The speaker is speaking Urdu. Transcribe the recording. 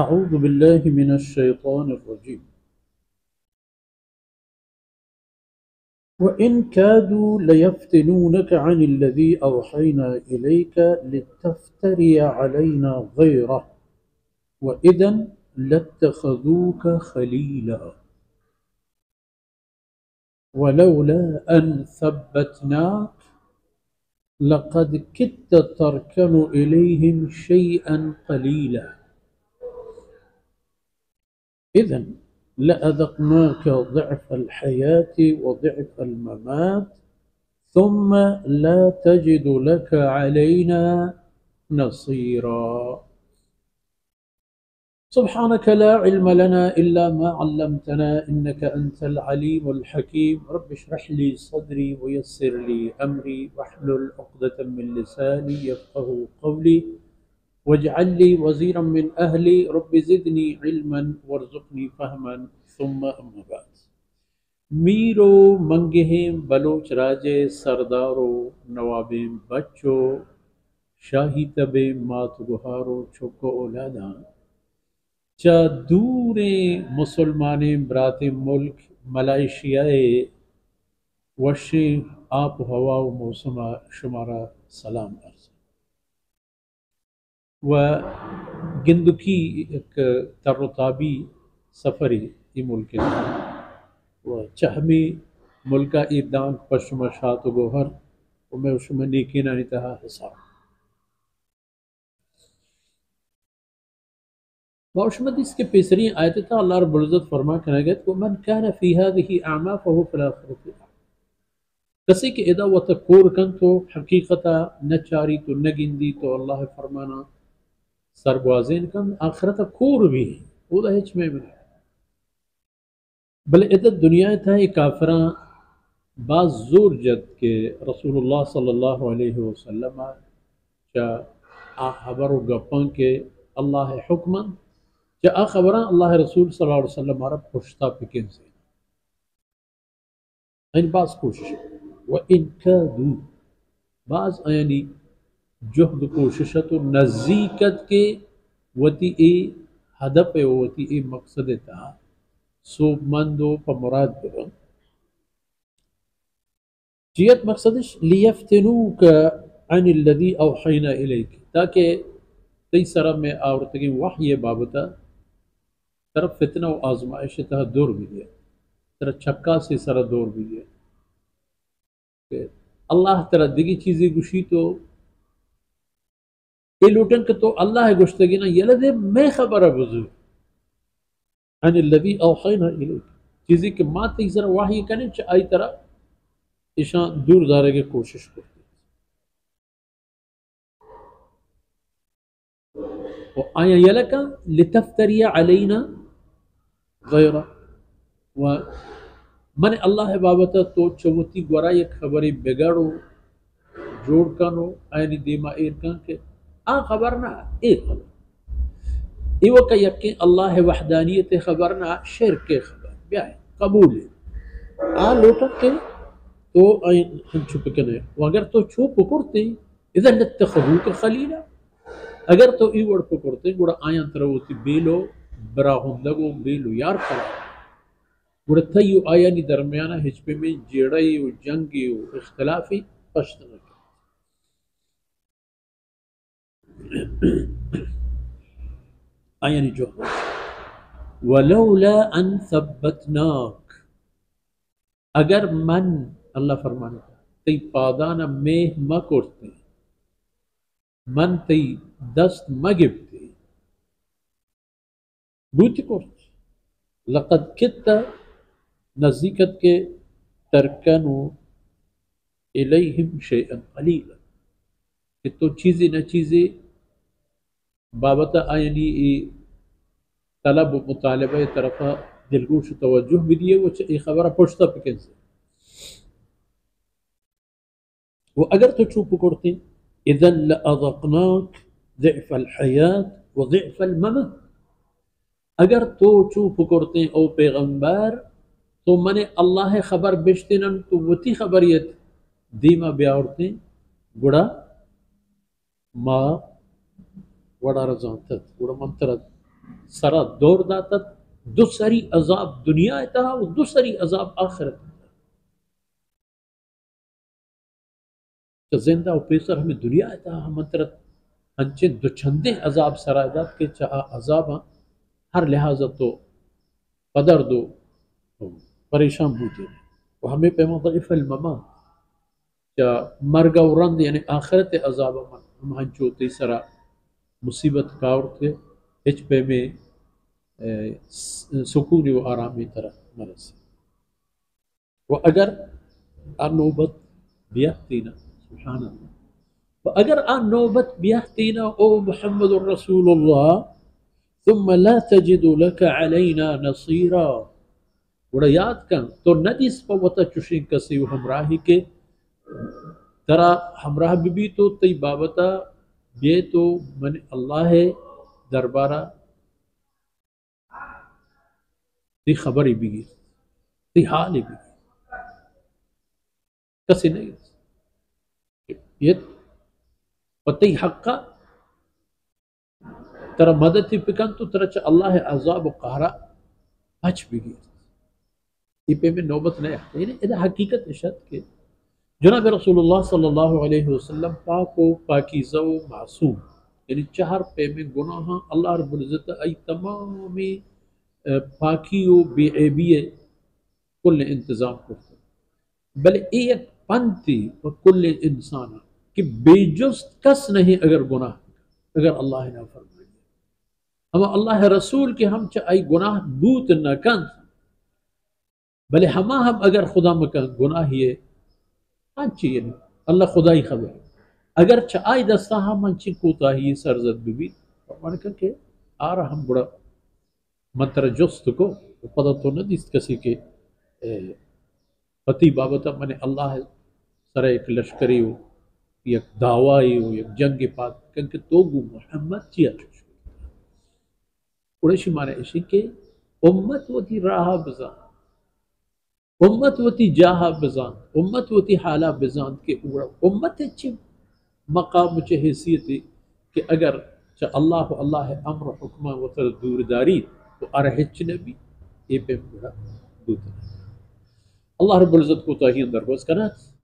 أعوذ بالله من الشيطان الرجيم. وإن كادوا ليفتنونك عن الذي أوحينا إليك لتفتري علينا غيره وإذا لاتخذوك خليلا ولولا أن ثبتناك لقد كدت تركن إليهم شيئا قليلا إذا لأذقناك ضعف الحياة وضعف الممات ثم لا تجد لك علينا نصيرا. سبحانك لا علم لنا إلا ما علمتنا إنك أنت العليم الحكيم. رب اشرح لي صدري ويسر لي أمري واحلل عقدة من لساني يفقه قولي واجعل لي وزيرا من أهلي رب زدني علما وارزقني فهما ثم أما بعد. میرو منگہیم بلوچ راجے سردارو نوابیم بچو شاہی تبے مات گہارو چھکو اولاداں چا دوریں مسلمانیں برات ملک ملائیشیائے وشی آپ ہوا و موسمہ شمارا سلام عرض و گندکی ایک ترتابی سفری ای ملک و چہمی ملکہ ایدان پشم شات و گوہر و میں اشم نیکینا نتہا حساب واشمد اس کے پیسری آیت تھا اللہ رب العزت فرما کرنے گئے کہ من کان فی هذه اعما فهو فی الاخرۃ کسی کہ ادا و تکور کن تو حقیقتا نچاری تو نگندی تو اللہ فرمانا سرگوازین کن آخرت کور بھی ہے وہ دا ہچ میں ملے بل ادت دنیا تھا یہ کافراں بعض زور جد کے رسول اللہ صلی اللہ علیہ وسلم چا آ خبر و گپن کے اللہ حکمن چا آ خبراں اللہ رسول صلی اللہ علیہ وسلم عرب پشتا پکن سے این بعض کوشش و ان کادو بعض یعنی جہد کوششت و نزدیکت کے وتی اے ہدف وتی اے مقصد تھا سوب مندو پا مراد برن جیت مقصدش لیفتنوک عن الذی اوحینا الیک تاکہ تی سرہ میں آورتگی وحی بابتا طرف فتنہ و آزمائش تہا دور بھی دیا طرف چھکا سے سرہ دور بھی دیا کہ اللہ طرح دیگی چیزیں گوشی تو یہ لوٹن کہ تو اللہ گوشتگی نا یلدے میں خبر بزرگ عن الذی اوحینا الیک چیزی کہ ماں تی سرہ وحی کرنے چا آئی طرح اشان دور دارے کے کوشش کرتے و آیا یلکا لتفتری علینا غیرہ و من اللہ بابتا تو چوتی گورا یک خبری بگڑو جوڑ کنو آئینی دیما ایر کن کہ خبر نہ ایک خبر ایوہ کا یقین اللہ وحدانیت خبر نہ شرک خبر بیائے قبول ہے لوٹک کے تو آئین ہم چھپ کنے و اگر تو چھو پکرتے اذا نتخذوک خلیلا اگر تو ای وڑ پکرتے گوڑا آیاں تروتی بیلو براہندگو بیلو یار کرا گوڑا تیو آیانی درمیانا ہجپے میں جیڑائی و جنگی و اختلافی پشتنا آیانی جو ولولا ان ثبتناک اگر من اللہ فرمانے کا تی پادانا میہ مکرتے من تی دست مگبتے بوتی کرت لقد کتا نزدیکت کے ترکنو الیہم شیئا قلیلا کہ تو چیزیں نہ چیزیں بابتا آئینی طلب و مطالبہ طرفا دلگوش توجہ بھی دیئے وہ ای خبرہ پوچھتا پکن سے وہ اگر تو چوپ کرتے اذن لأذقناک ضعف الحیات و ضعف الممت اگر تو چوپ کرتے او پیغمبر تو من اللہ خبر بشتنن تو وتی خبریت دیما بیاورتے گڑا ما وڑا رزانتت گڑا منترت سرا دور داتت دو سری عذاب دنیا اتها و دو سری عذاب آخرت زندہ و پیسر ہمیں دنیا اتها ہم انترت ہنچے دو چھندے عذاب سرائدات کے چاہا عذاب ہر لحاظہ تو قدر دو پریشان بوجھے و ہمیں پیما ضعیف الممات چا مرگا و رند یعنی آخرت عذاب ہم ہنچو تیسرا مصیبت کاور تھے ہچ پہ میں سکون و آرامی طرح مرسی و اگر آن نوبت بیاختینا سبحان اللہ و اگر آن نوبت بیاختینا او محمد رسول اللہ ثم لا تجد لك علينا نصيرا وڑا یاد کن تو ندیس پا وطا چشن کسی و ہمراہی کے ترا ہمراہ بھی تو تی بابتا یہ تو من اللہ دربارہ تی خبری بھی تی حالی بھی کسی نہیں یہ پتی حقا ترا مدد پکن تو ترا چا اللہ عذاب و قہرہ بچ بھی یہ پہ میں نوبت نہیں آتا یعنی ادھا حقیقت اشد کے جناب رسول اللہ صلی اللہ علیہ وسلم پاک و پاکیزہ و معصوم یعنی چہر پہ میں گناہ اللہ رب العزت ای تمامی پاکی و بے عیبی کل انتظام کرتا بل ایک پنتی و کل انسان کہ بے جست کس نہیں اگر گناہ اگر اللہ نے فرمایا ہم اللہ رسول کے ہم چاہی گناہ بوت نہ کن بلے ہما ہم اگر خدا مکن گناہ یہ ہاں چیئے نہیں اللہ خدای خبر اگر چاہی دستا ہم انچی کوتا ہی سرزد بھی فرمانے کہ آ رہا ہم بڑا منتر جست کو پتہ تو نہ دیست کسی کے پتی بابتا میں نے اللہ سر ایک لشکری ہو یک دعوائی ہو یک جنگ پاک کہ تو گو محمد چیا چوش قریشی مانے اسی کہ امت و تی راہ بزان امت و تی جاہا بزان امت و تی حالہ بزان کے امت اچھی مقام چے حیثیتی کہ اگر چا اللہ امر حکمہ و تر دورداری تو ارہچ نبی یہ پہ بڑا دوتا اللہ رب العزت کو تاہین درگوز کرنا